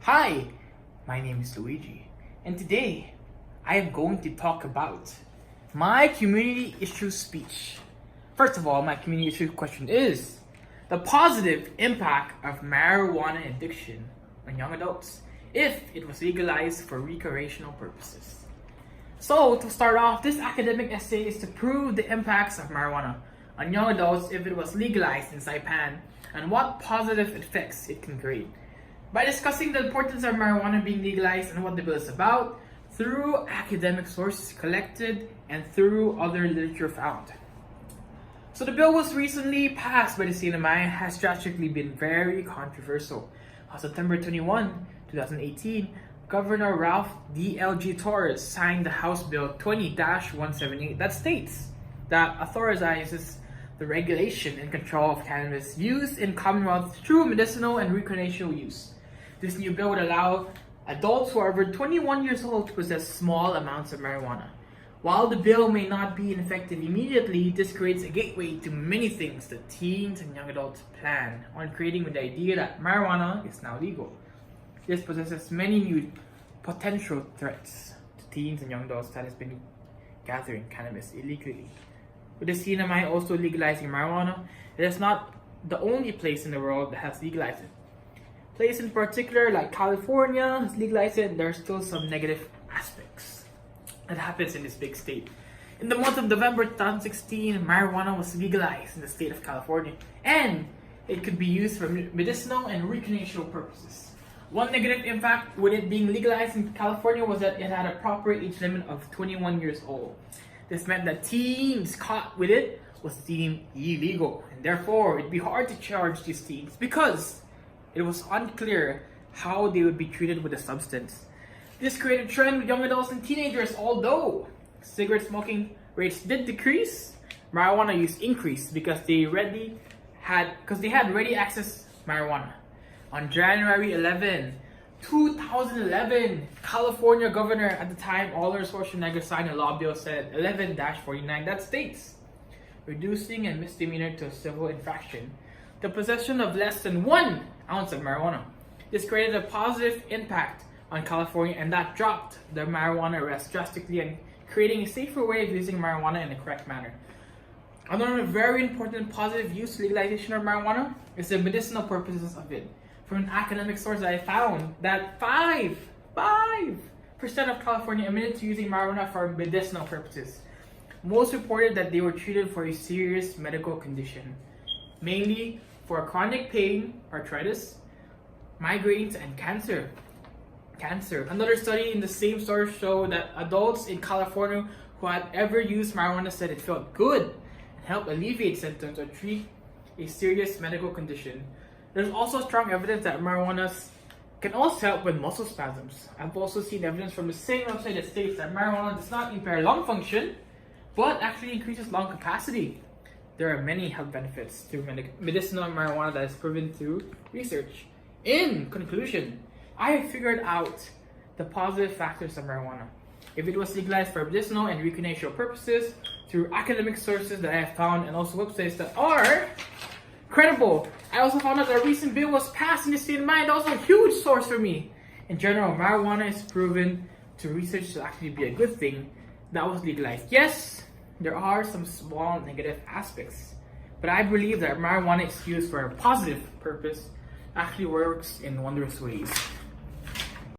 Hi, my name is Luigi, and today I am going to talk about my community issue speech. First of all, my community issue question is the positive impact of marijuana addiction on young adults if it was legalized for recreational purposes. So, to start off, this academic essay is to prove the impacts of marijuana on young adults if it was legalized in Saipan and what positive effects it can create. By discussing the importance of marijuana being legalized and what the bill is about, through academic sources collected and through other literature found. So the bill was recently passed by the CNMI and has tragically been very controversial. On September 21, 2018, Governor Ralph D.L.G. Torres signed the House Bill 20-178 that states that authorizes the regulation and control of cannabis use in Commonwealth through medicinal and recreational use. This new bill would allow adults who are over 21 years old to possess small amounts of marijuana. While the bill may not be effective immediately, this creates a gateway to many things that teens and young adults plan on creating with the idea that marijuana is now legal. This possesses many new potential threats to teens and young adults that has been gathering cannabis illegally. With the CNMI also legalizing marijuana, it is not the only place in the world that has legalized it. Places in particular, like California, has legalized it. There are still some negative aspects that happens in this big state. In the month of November 2016, marijuana was legalized in the state of California, and it could be used for medicinal and recreational purposes. One negative impact with it being legalized in California was that it had a proper age limit of 21 years old. This meant that teens caught with it was deemed illegal, and therefore it'd be hard to charge these teens because it was unclear how they would be treated with the substance. This created a trend with young adults and teenagers. Although cigarette smoking rates did decrease, marijuana use increased because they had ready access marijuana. On January 11, 2011, California Governor at the time, Oliver Schwarzenegger, signed a law bill said 11-49 that states reducing a misdemeanor to a civil infraction the possession of less than 1 ounce of marijuana. This created a positive impact on California, and that dropped the marijuana arrest drastically and creating a safer way of using marijuana in a correct manner. Another very important positive use legalization of marijuana is the medicinal purposes of it. From an academic source, I found that 5% of California admitted to using marijuana for medicinal purposes. Most reported that they were treated for a serious medical condition, mainly for chronic pain, arthritis, migraines, and cancer. Another study in the same source showed that adults in California who had ever used marijuana said it felt good and helped alleviate symptoms or treat a serious medical condition. There's also strong evidence that marijuana can also help with muscle spasms. I've also seen evidence from the same website that states that marijuana does not impair lung function, but actually increases lung capacity. There are many health benefits to medicinal marijuana that is proven through research. In conclusion, I have figured out the positive factors of marijuana. If it was legalized for medicinal and recreational purposes through academic sources that I have found and also websites that are credible. I also found out that a recent bill was passed in the state of mind, also a huge source for me. In general, marijuana is proven to research to actually be a good thing that was legalized. Yes, there are some small negative aspects, but I believe that marijuana is used for a positive purpose actually works in wondrous ways.